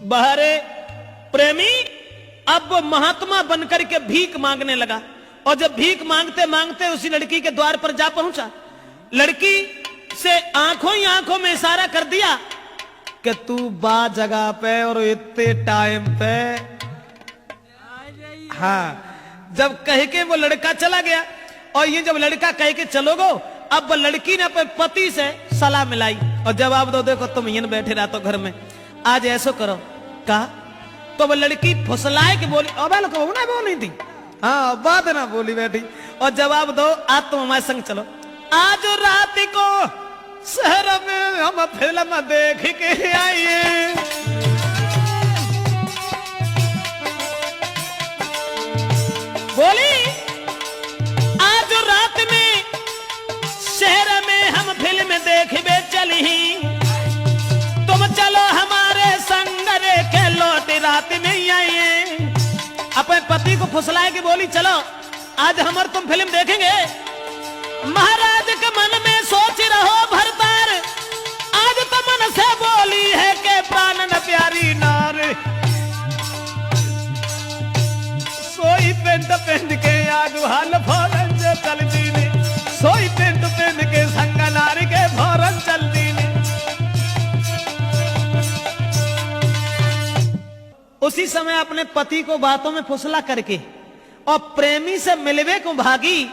बहरे प्रेमी अब वो महात्मा बनकर के भीख मांगने लगा, और जब भीख मांगते मांगते उसी लड़की के द्वार पर जा पहुंचा, लड़की से आंखों ही आंखों में इशारा कर दिया कि तू बा जगह पे और इतने टाइम पे। हाँ, जब कह के वो लड़का चला गया, और ये जब लड़का कह के चलोगो, अब वो लड़की ने अपने पति से सलाह मिलाई और जवाब दो, देखो तुम यहीं बैठे रहते घर में, आज ऐसो करो। कहा तो वो लड़की फुसलाए के बोली, अब ना बोली थी, हाँ बात ना बोली बैठी, और जवाब दो, आज तुम हमारे संग चलो, आज रात को शहर में हम फिल्म देख के आइए। बोली आज रात में शहर में हम फिल्म देखबे चली, तुम चलो हमारे संग रे के लौट रात में ही आइए। अपने पति को फुसलाए के बोली, चलो आज हमारे तुम फिल्म देखेंगे। महाराज के मन में सोच रहो भरतार, आज तो मन से बोली है कि प्राण न प्यारी नार। सोई पेंट पेंट के आज हाल फौरन से चल दीने, सोई पेंट पेंट के संग नारी के फौरन चल दीने। उसी समय अपने पति को बातों में फुसला करके और प्रेमी से मिलवे को भागी,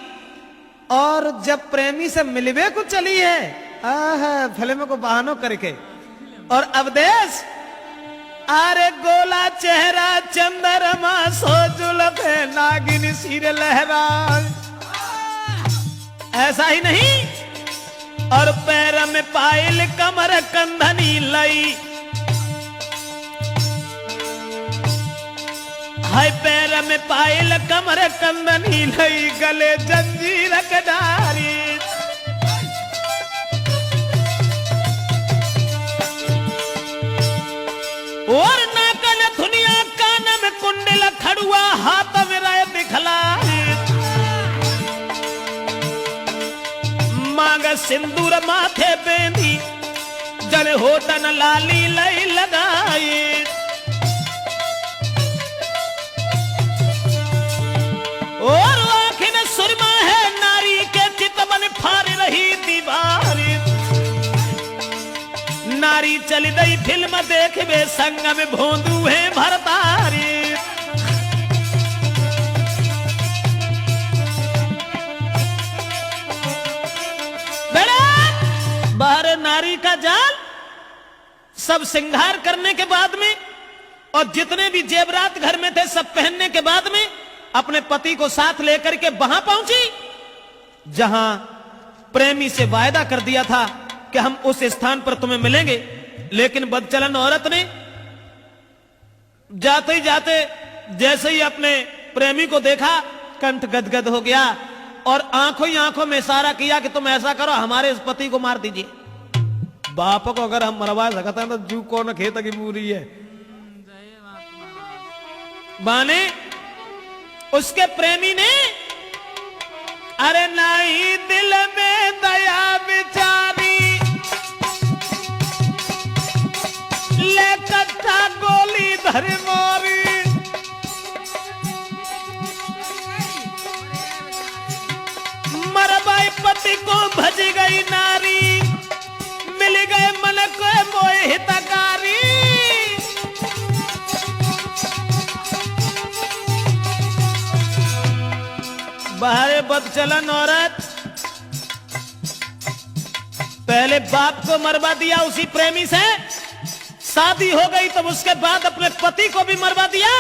और जब प्रेमी से मिलवे को चली है फिल्म को बहानों करके, और अवदेश अरे गोला चेहरा चंद्रमा सो जुल्फे नागिन सिर लहरा। ऐसा ही नहीं, और पैर में पायल कमर कंधनी लई, हाय पैर में पायल कमर कंदनी लई, गले जंजीर कडारी। और नाकन धुनिया कान में कुंडल खड़ुआ, हाथ में राय बिखलाई, मांग सिंदूर माथे बेंदी, जल होटन लाली लई लगाई। और आखिर सुरमा है नारी के चितवन फाड़ रही दीवारी, नारी चली गई फिल्म देखबे संग में भोंदू है भरतारी। बाहर नारी का जाल सब श्रृंगार करने के बाद में, और जितने भी जेवरात घर में थे सब पहनने के बाद में, अपने पति को साथ लेकर के वहां पहुंची जहां प्रेमी से वायदा कर दिया था कि हम उस स्थान पर तुम्हें मिलेंगे। लेकिन बदचलन औरत ने जाते ही जाते जैसे ही अपने प्रेमी को देखा, कंठ गदगद हो गया, और आंखों ही आंखों में इशारा किया कि तुम ऐसा करो, हमारे इस पति को मार दीजिए। बाप को अगर हम मरवा सकते हैं तो जू कौन खेत की पूरी है। माने उसके प्रेमी ने अरे नहीं दिल में दया बिचारी, ले कट्ठा गोली धर मोरी, मरबाई पति को भज गई नारी, मिल गए मन को मोह हितकारी। बाहर बदचलन औरत पहले बाप को मरवा दिया उसी प्रेमी से, शादी हो गई तब उसके बाद अपने पति को भी मरवा दिया,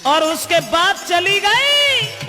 और उसके बाद चली गई।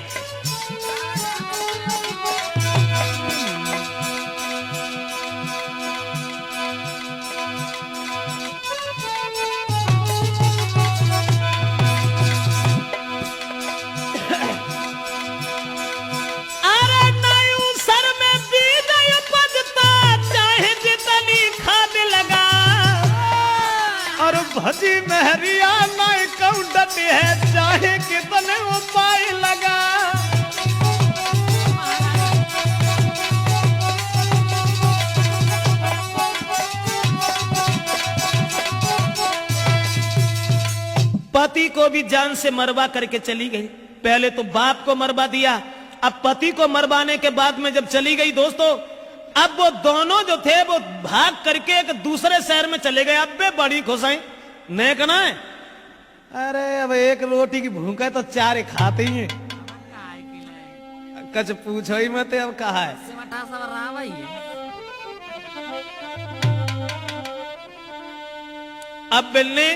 भजी महरिया नहीं कौडत है, चाहे कितने उपाय लगा। पति को भी जान से मरवा करके चली गई। पहले तो बाप को मरवा दिया, अब पति को मरवाने के बाद में जब चली गई दोस्तों, अब वो दोनों जो थे वो भाग करके एक दूसरे शहर में चले गए। अब वे बड़ी खुश हैं, नहीं कहना है अरे अब एक रोटी की भूख है तो चार खाते ही हैं, कुछ पूछो ही मत। अब कहा है अब बिल ने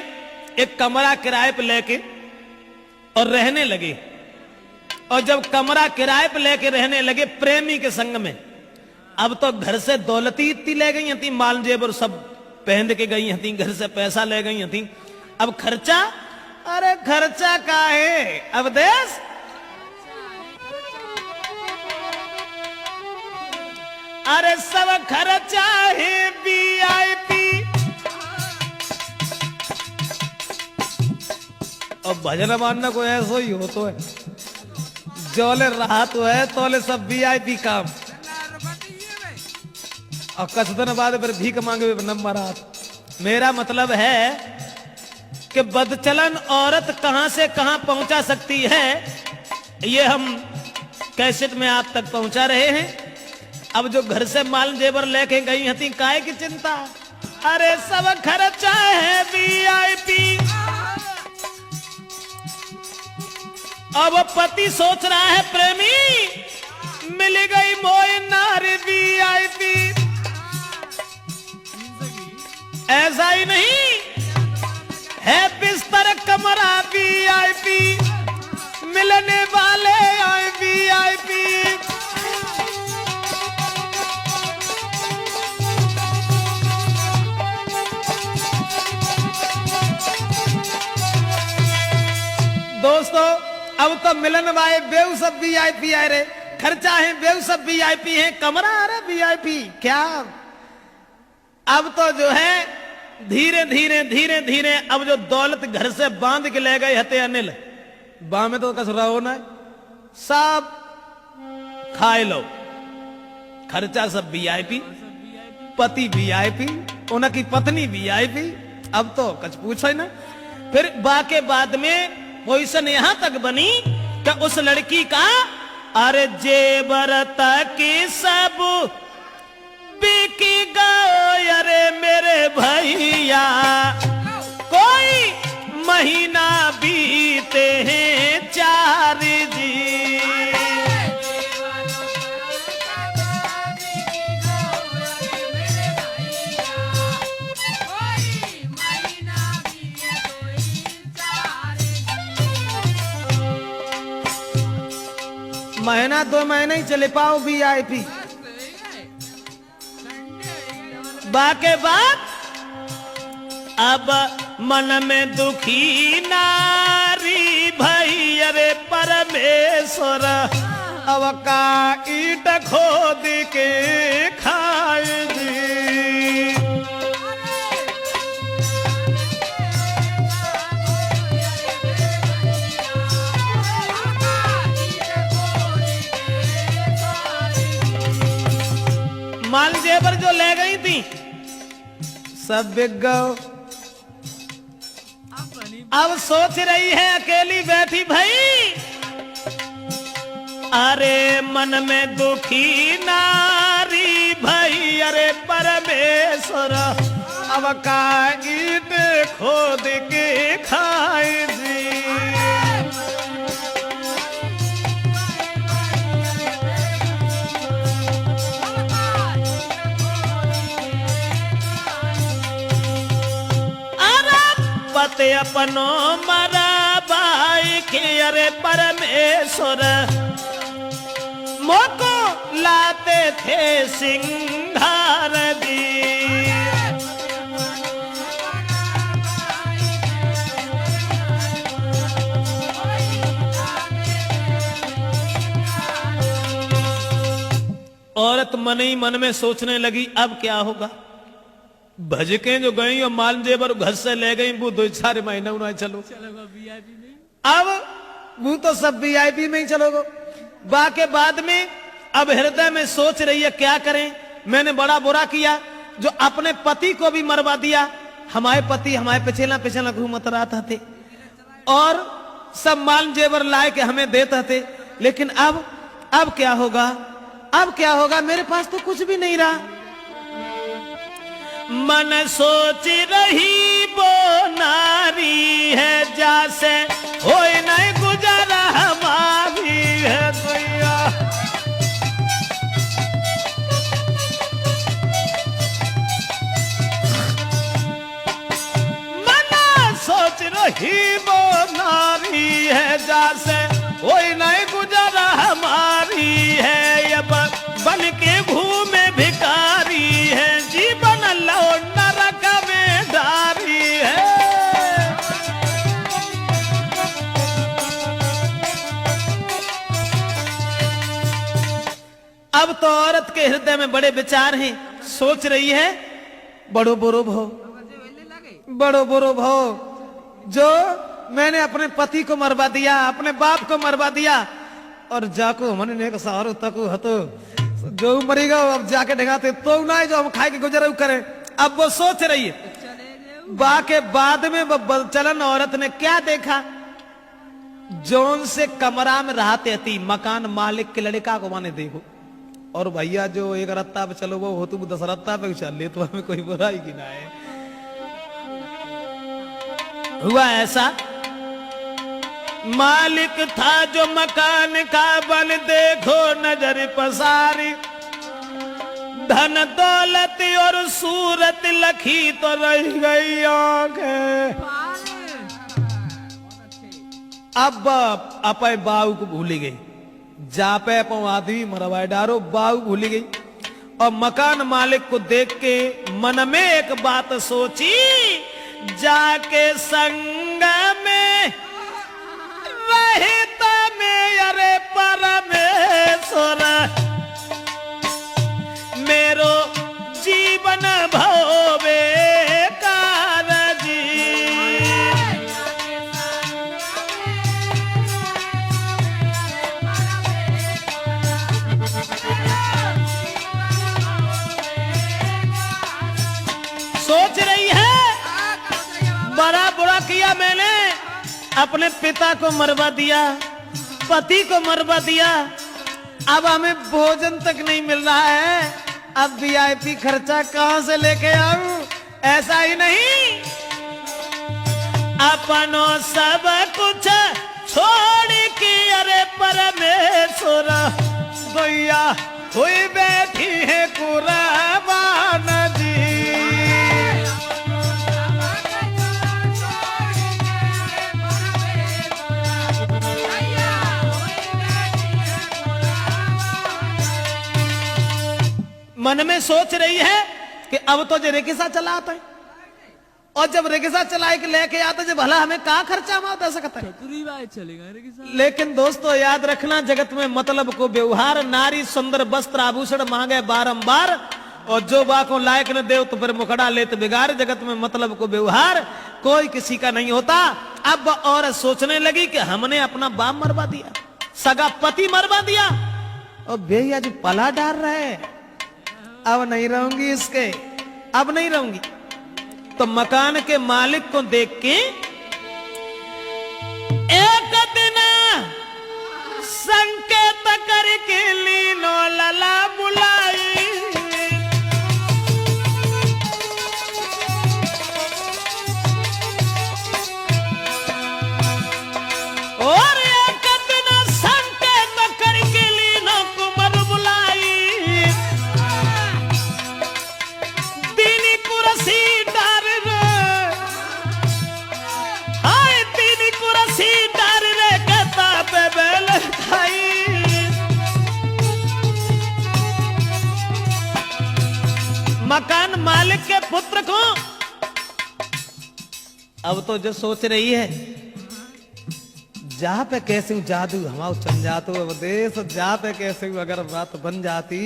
एक कमरा किराए पे लेके और रहने लगे। और जब कमरा किराए पे लेके रहने लगे प्रेमी के संग में, अब तो घर से दौलती इतनी ले गई थी, माल जेबर सब पहन के गई थी, घर से पैसा ले गई थी। अब खर्चा, अरे खर्चा का है अब देश, अरे सब खर्चा है VIP। और भजन मानना को ऐसा ही हो तो है, जोले रहा तो है तोले सब VIP काम। और कुछ दिन बाद फिर भीख मांगे नंबर हाथ। मेरा मतलब है कि बदचलन औरत कहां से कहां पहुंचा सकती है, ये हम कैसेट में आप तक पहुंचा रहे हैं। अब जो घर से माल जेवर लेके गई थी, काहे की चिंता, अरे सब खर्चा है VIP। अब पति सोच रहा है प्रेमी मिल गई मोई नारी VIP। ऐसा ही नहीं है, बिस्तर कमरा VIP, मिलने वाले आए VIP। दोस्तों अब तो मिलन वाले बेव सब VIP आए रे, खर्चा है बेव सब VIP है, कमरा आ रहा VIP क्या। अब तो जो है धीरे धीरे धीरे धीरे अब जो दौलत घर से बांध के ले गए हते अनिल, बाह में तो कस रहो ना, सब खाए लो, खर्चा सब VIP, पति VIP, उनकी पत्नी VIP। अब तो कुछ पूछो ना। फिर बाके बाद में पोजीशन यहां तक बनी कि उस लड़की का अरे जेवर तक सब बिकी गए, अरे मेरे भैया कोई महीना बीते हैं 4 जी। महीना 2 महीने ही चले पाओ VIP। बाके बाद अब मन में दुखी नारी भई, अरे परमेश्वर अब का ईट खोद के खाए जी। माल जेवर जो ले गई थी सब बिक गओ। अब सोच रही है अकेली बैठी भाई, अरे मन में दुखी नारी भाई, अरे परमेश्वर अब का ईट खोद के खाए जी। पते अपनो मरा बाई के, अरे परमेश्वर मोको लाते थे सिंगार दी। औरत मन ही मन में सोचने लगी अब क्या होगा। भजकें जो गई और माल जेवर घर से ले गई, वो 2-4 महीने उन्हें चलो अब वो तो सब VIP में ही चलोगे। बाके बाद में अब हृदय में सोच रही है क्या करें, मैंने बड़ा बुरा किया जो अपने पति को भी मरवा दिया। हमारे पति हमारे पिछला घूमत रहा थे, और सब माल जेवर लाए के हमें देते थे। लेकिन अब क्या होगा? अब क्या होगा? मेरे पास तो कुछ भी नहीं रहा। मन सोच रही वो नारी है, जैसे हो नहीं गुजारा हमारी है भैया। मन सोच रही वो नारी है, जैसे हो नहीं गुजारा हमारी है। ये बन के घूमे भिखारी है, जीवन लो नरक में डारी है। अब तो औरत के हृदय में बड़े विचार हैं। सोच रही है बड़ो बुरो भो, बड़ो बुरो भो, जो मैंने अपने पति को मरवा दिया, अपने बाप को मरवा दिया, और जाको हमने ने सहारो तक हतो जो मरेगा अब जाके ढगाते तो ना जो हम खाए के गुजर करें। अब वो सोच रही है। बा के बाद में वो बलचलन औरत ने क्या देखा? जोन से कमरा में रहते थी मकान मालिक के लड़का को माने देखो, और भैया जो एक रत्ता पे चलो वो हो तुम 10 रत्ता पे चल ले, तो हमें कोई बुराई की ना है। हुआ ऐसा, मालिक था जो मकान का, बन देखो नजर पसारी, धन दौलत और सूरत लखी तो रह गई आंखें। अब अपे बाऊ को भूली गई, जापे पो आदमी मरवाए डारो, बाऊ भूली गई। और मकान मालिक को देख के मन में एक बात सोची, जाके संग में रहता में अरे परमेश्वर, मेरो जीवन भवे कारजी। सोच रही है बड़ा बुरा किया मैंने, अपने पिता को मरवा दिया, पति को मरवा दिया, अब हमें भोजन तक नहीं मिल रहा है, अब वीआईपी खर्चा कहां से लेके आऊं? ऐसा ही नहीं, अपनों सब कुछ छोड़ के अरे परमेश्वर भैया हुई बैठी है कुर्बान जी। मन में सोच रही है कि अब तो जो रिक्शा चलाता है, और जब रिक्शा चलाए के लेके आता जब भला हमें कहाँ खर्चा मार दे सकता है। लेकिन दोस्तों याद रखना, जगत में मतलब को व्यवहार, नारी सुंदर वस्त्र आभूषण मांगे बारंबार, और जो बाको लायक न दे तो फिर मुखड़ा ले तो बिगाड़। जगत में मतलब को व्यवहार कोई किसी का नहीं होता। अब औरत सोचने लगी कि हमने अपना बाप मरवा दिया, सगा पति मरवा दिया, और भैया जो पला डाल रहे, अब नहीं रहूंगी इसके, अब नहीं रहूंगी। तो मकान के मालिक को देख के एक दिन संकेत करके लीनो लला बुलाई, और एक दिन संकेत करके लीनो कुमार बुलाई, दीनी कुर्सी डार रे, हाय दीनी कुर्सी डार रे कहता पे बेल खाई। मकान मालिक के पुत्र को अब तो जो सोच रही है, जहां पे कैसे हूं जादू हमारा चल जातो देश, जहां पे कैसे हूं अगर बात बन जाती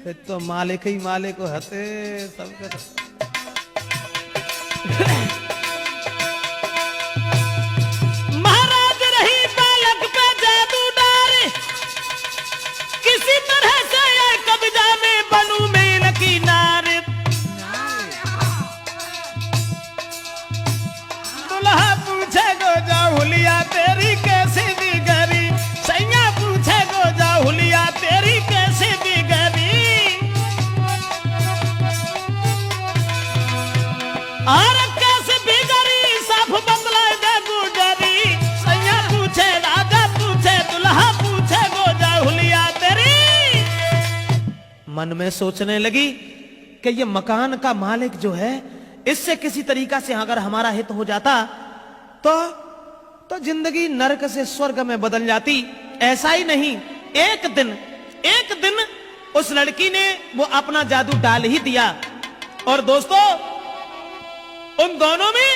फिर तो मालिक ही मालिक को हते सब। महाराज रही बालक पे जादू डारे, किसी तरह से कब्जा में बनू मेल की नारे। दुल्हा पूछे गो जा हुलिया तेरी कैसे बिगड़ी, सैया पूछे गोजा हुलिया तेरी कैसे बिगड़ी। और कैसे बिगड़ी साफ बतला दे गुजरी, सैया पूछे राजा पूछे दुल्हा पूछे गोजा हुलिया तेरी। मन में सोचने लगी कि ये मकान का मालिक जो है, इससे किसी तरीका से अगर हमारा हित हो जाता तो जिंदगी नरक से स्वर्ग में बदल जाती। ऐसा ही नहीं, एक दिन उस लड़की ने वो अपना जादू डाल ही दिया। और दोस्तों उन दोनों में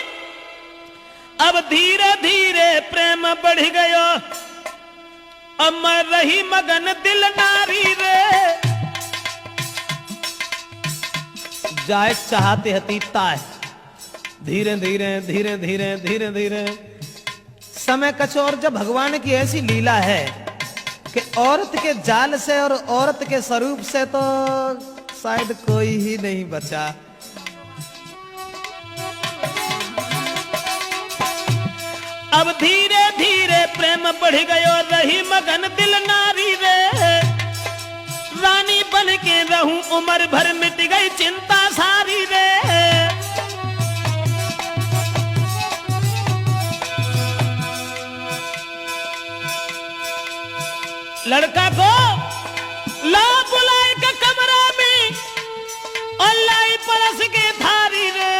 अब धीरे धीरे प्रेम बढ़ गयो। अब मैं रही मगन दिल नारी रे, जाए चाहते हती ताय। धीरे धीरे धीरे धीरे धीरे धीरे समय कचौर। जब भगवान की ऐसी लीला है कि औरत के जाल से और औरत के स्वरूप से तो शायद कोई ही नहीं बचा। अब धीरे धीरे प्रेम बढ़ गयो, रही मगन दिल नारी रे। रानी बन के रहूं उम्र भर मिट गई चिंता सारी रे। लड़का को ला बुलाए के कमरा में और लाई परस के थारी रे।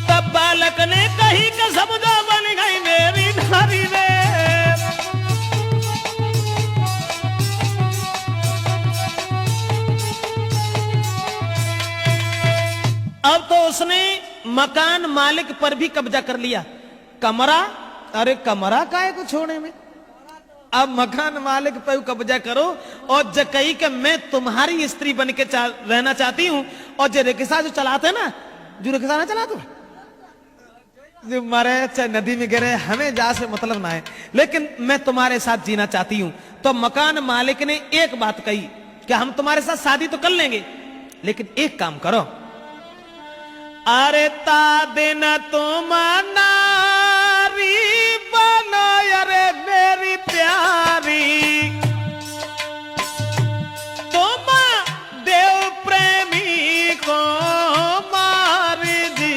तब बालक ने कही कि समझो बन गई मेरी नारी रे। अब तो उसने मकान मालिक पर भी कब्जा कर लिया। कमरा, अरे कमरा काहे को छोड़ने में, अब मकान मालिक पर कब्जा करो और जकई के मैं तुम्हारी स्त्री बन के रहना चाहती हूं। और जो रिक्शा जो चलाते ना, जो रिक्शा ना चला, जो मरे चाहे नदी में गिरे हमें जा से मतलब ना है, लेकिन मैं तुम्हारे साथ जीना चाहती हूं। तो मकान मालिक ने एक बात कही कि हम तुम्हारे साथ शादी तो कर लेंगे, लेकिन एक काम करो, अरे ता दिन तुम नारी बनो, अरे मेरी प्यारी, तुम देव प्रेमी को मार दी।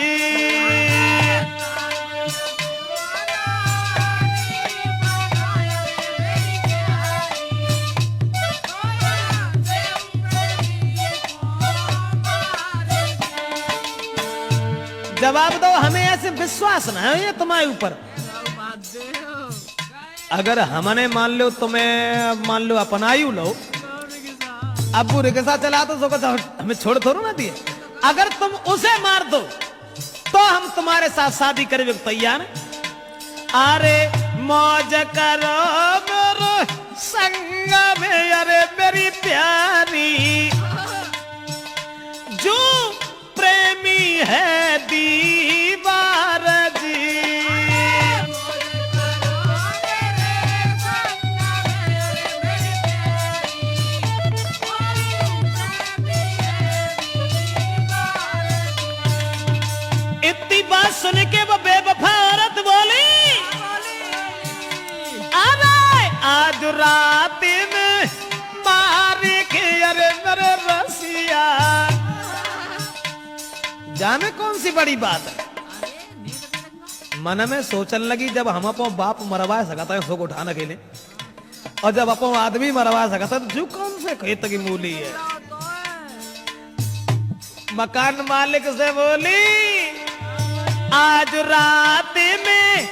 जवाब दो, हमें ऐसे विश्वास ना है ये तुम्हारे ऊपर। अगर हमने मान लो तुम्हें मान लो अपनायू लो, अब वो रिक्शा चला तो हमें छोड़ थोड़ा ना दिए। अगर तुम उसे मार दो तो हम तुम्हारे साथ शादी करने को तैयार हैं। अरे मौज करो मेरे संग में, अरे मेरी प्यारी, जो प्रेमी है दीवार जी। इतनी बात सुन के वो बेवफा औरत बोली, अरे आज रात में मार के, अरे मेरे रसिया। जाने कौन सी बड़ी बात है, मन में सोचने लगी, जब हम अपो बाप मरवा सकता है उसको उठाने के लिए, और जब अपो आदमी मरवा सकता है तो जो कौन से खेत की मूली है। मकान मालिक से बोली, आज रात में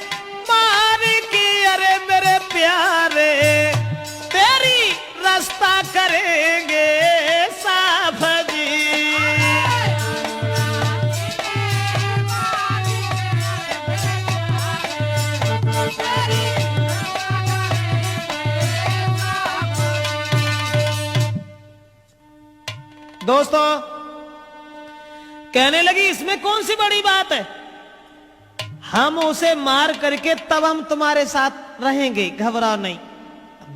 मार की, अरे मेरे प्यारे, तेरी रास्ता करेंगे साफ जी। दोस्तों कहने लगी, इसमें कौन सी बड़ी बात है, हम उसे मार करके तब हम तुम्हारे साथ रहेंगे, घबराओ नहीं।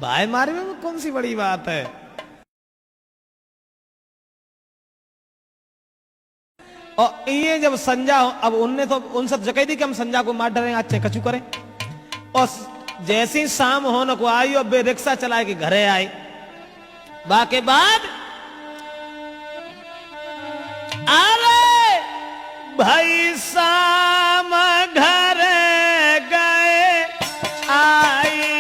भाई मारे में कौन सी बड़ी बात है। और ये जब संजा अब उनने तो उन सब जगह दी कि हम संजा को मार डरे अच्छे कछु करें। और जैसी शाम होने को आई और बे रिक्शा चला के घरे आए। बाके बाद अरे भाई शाम घर गए आई।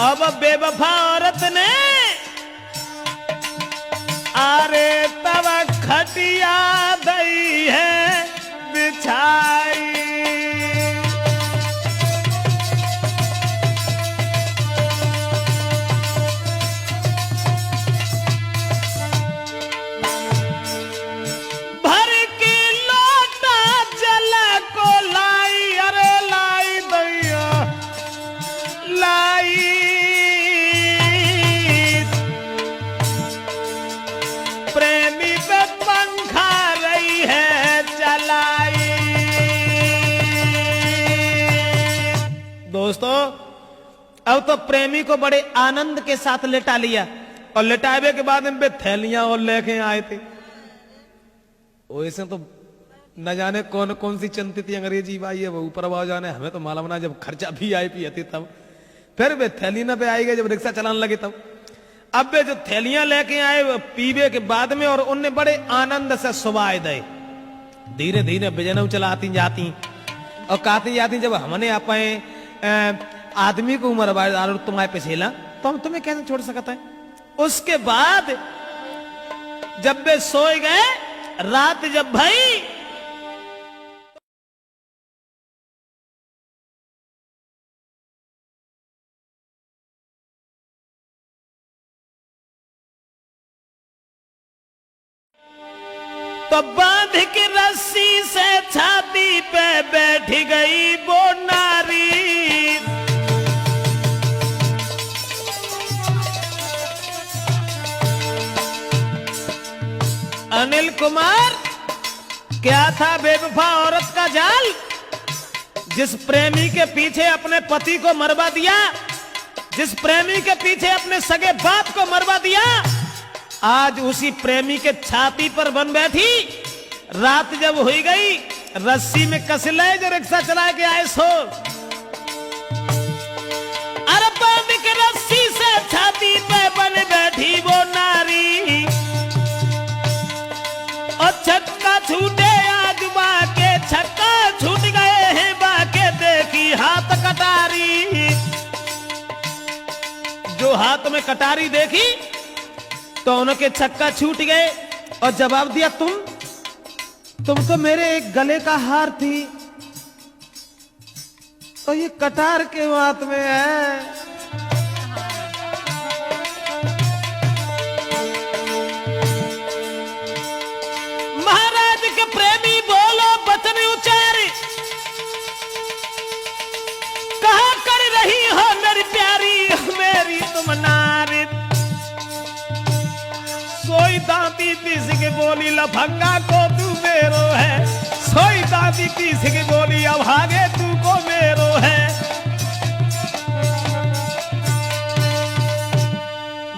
अब बेवफा औरत ने अरे तब खटिया दई है बिछाई। भर के लोटा जला को लाई, अरे लाई दैया लाई। प्रेमी पे पंखा रही है चलाई। दोस्तों अब तो प्रेमी को बड़े आनंद के साथ लेटा लिया और लेटावे के बाद इन पे थैलियां और लेके आए थे। वैसे तो न जाने कौन कौन सी चलती थी अंग्रेजी भाई है वो ऊपर आवाज जाने, हमें तो मालूम ना जब खर्चा भी आई पी थी तब। फिर वे थैली न पे आई गए जब रिक्शा चलाने लगे तब। अब वे जो थैलियां लेके आए वो पीवे के बाद में और उनने बड़े आनंद से सुबह दे। धीरे धीरे बिजनऊ चलाती जाती और कहती जाती जब हमने अपने आदमी को उम्र बार तुम्हारे पिछेला तो हम तुम्हें कैसे छोड़ सकता है। उसके बाद जब वे सोए गए रात जब भाई तो बांध के रस्सी से छाती पे बैठ गई वो नारी। अनिल कुमार क्या था बेवफा औरत का जाल, जिस प्रेमी के पीछे अपने पति को मरवा दिया, जिस प्रेमी के पीछे अपने सगे बाप को मरवा दिया, आज उसी प्रेमी के छाती पर बन बैठी। रात जब हुई गई रस्सी में कस ले जो रिक्शा चला के आए सो। अरे बांध के रस्सी से छाती पे बन बैठी वो नारी और छक्का छूटे आज बाके छक्का छूट गए हैं बाके देखी हाथ कटारी। जो हाथ में कटारी देखी तो उनके छक्का छूट गए और जवाब दिया तुम तो मेरे एक गले का हार थी तो ये कटार के हाथ में है। महाराज के प्रेमी बोलो बचन उचारे कहा कर रही हो मेरी प्यारी मेरी तुम नारी। सोई दांती पीस के बोली लफंगा को तू मेरो है, सोई दांती पीस के बोली अब आगे तू को मेरो है।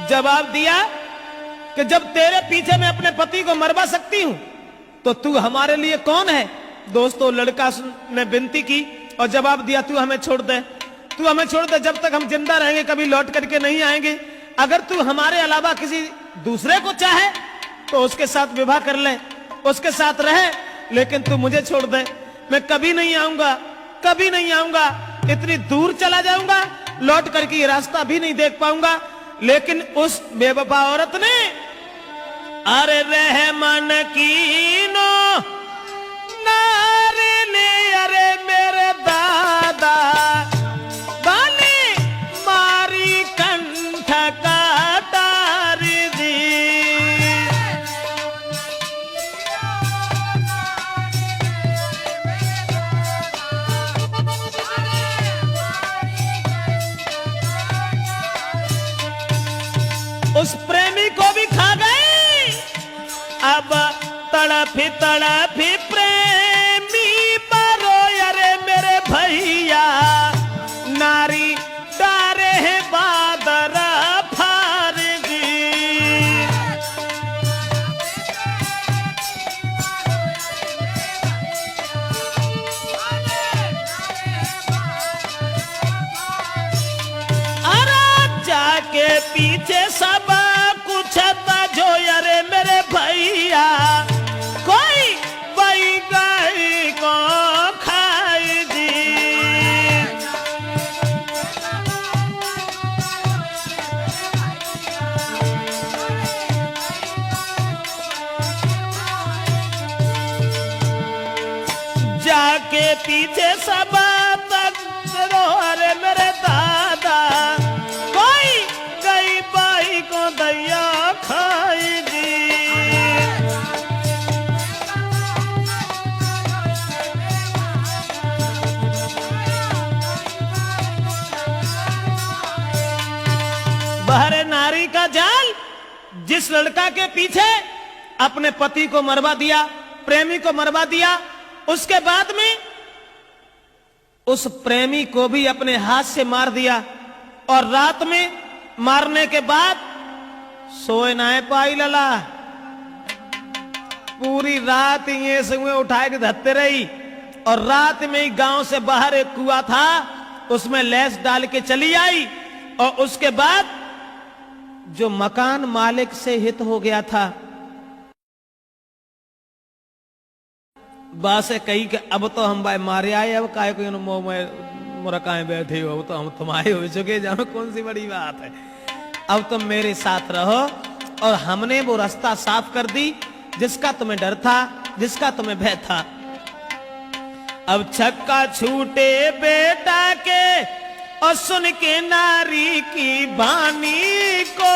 जवाब दिया कि जब तेरे पीछे मैं अपने पति को मरवा सकती हूं तो तू हमारे लिए कौन है। दोस्तों लड़का ने विनती की और जवाब दिया तू हमें छोड़ दे, तू हमें छोड़ दे, जब तक हम जिंदा रहेंगे कभी लौट करके नहीं आएंगे। अगर तू हमारे अलावा किसी दूसरे को चाहे तो उसके साथ विवाह कर ले, उसके साथ रहे, लेकिन तू मुझे छोड़ दे। मैं कभी नहीं आऊंगा, कभी नहीं आऊंगा, इतनी दूर चला जाऊंगा, लौट करके ये रास्ता भी नहीं देख पाऊंगा। लेकिन उस बेवफा औरत ने अरे रहमन कीनो नारे ने अरे मेरे दादा बाली मारी कंठ काटारी दी। अब तड़फी तड़फी प्रेमी बरो अरे मेरे भैया नारी डारे है बादर फारगी। अरे जाके पीछे सब कुछ जो अरे मेरे भैया कोई बई गाय को खाई दी। जाके पीछे सब अरे मेरे दादा कोई गई बाई को दैया खाई दी। बहरे नारी का जाल, जिस लड़का के पीछे अपने पति को मरवा दिया, प्रेमी को मरवा दिया, उसके बाद में उस प्रेमी को भी अपने हाथ से मार दिया और रात में मारने के बाद सोए ना पाई लला। पूरी रात ये सुबह उठाए के धत्ते रही और रात में ही गांव से बाहर एक कुआं था उसमें लैस डाल के चली आई और उसके बाद जो मकान मालिक से हित हो गया था बासे कही कि अब तो हम भाई मारे आए, अब काय को मुरकाए बैठे हो, अब तो हम तुम्हारे हो चुके, जानो कौन सी बड़ी बात है, अब तुम मेरे साथ रहो। और हमने वो रास्ता साफ कर दी जिसका तुम्हें डर था, जिसका तुम्हें भय था। अब छक्का छूटे बेटा के और सुन के नारी की बानी को,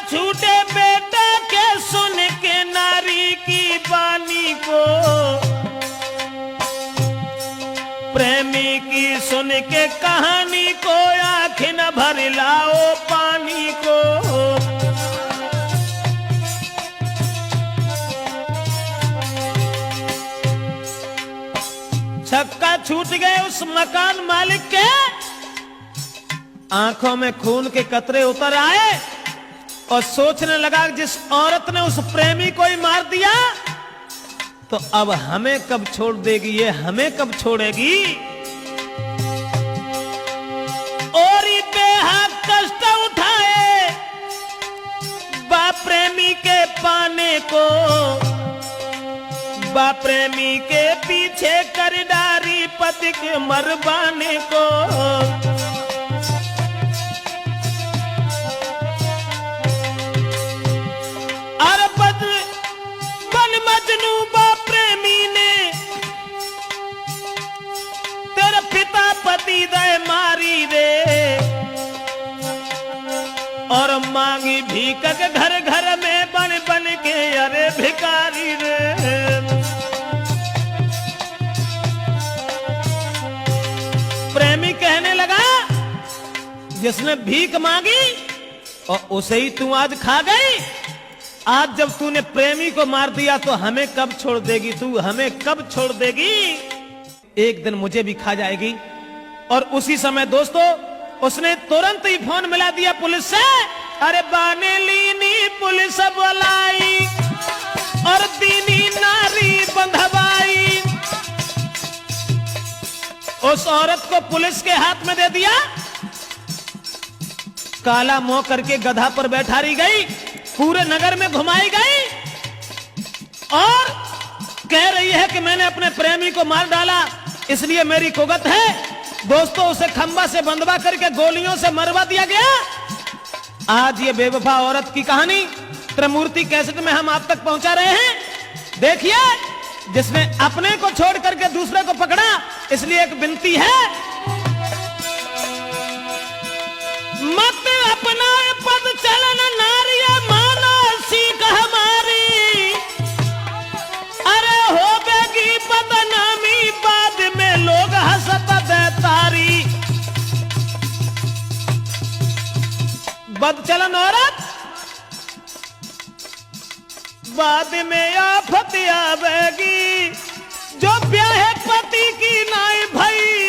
छूटे बेटा के सुन के नारी की बानी को, प्रेमी की सुन के कहानी को, आँखें न भर लाओ पानी को। छक्का छूट गए उस मकान मालिक के, आंखों में खून के कतरे उतर आए और सोचने लगा जिस औरत ने उस प्रेमी को ही मार दिया तो अब हमें कब छोड़ देगी, ये हमें कब छोड़ेगी। और बेहद कष्ट उठाए बा प्रेमी के पाने को, बा प्रेमी के पीछे कर डारी पति के मरवाने को। मजनू बा प्रेमी ने तेरा पिता पति दे मारी रे, और मांगी भीख के घर घर में बन बन के अरे भिखारी रे। प्रेमी कहने लगा जिसने भीख मांगी और उसे ही तू आज खा गई, आज जब तूने प्रेमी को मार दिया तो हमें कब छोड़ देगी, तू हमें कब छोड़ देगी, एक दिन मुझे भी खा जाएगी। और उसी समय दोस्तों उसने तुरंत ही फोन मिला दिया पुलिस से। अरे बाने लीनी पुलिस बुलाई और दीनी नारी बंधवाई, उस औरत को पुलिस के हाथ में दे दिया। काला मुंह करके गधा पर बैठारी गई, पूरे नगर में घुमाई गई और कह रही है कि मैंने अपने प्रेमी को मार डाला इसलिए मेरी कुगत है। दोस्तों उसे खंबा से बंधवा करके गोलियों से मरवा दिया गया। आज ये बेवफा औरत की कहानी त्रिमूर्ति कैसेट में हम आप तक पहुंचा रहे हैं। देखिए जिसने अपने को छोड़ करके दूसरे को पकड़ा, इसलिए एक विनती है मत अपना पद चलन नारिया माना सीख हमारी, अरे हो बेगी बदनामी बाद में लोग हंसत दे तारी। बद चलन औरत बाद में आफत आवेगी जो ब्याह पति की नाई भई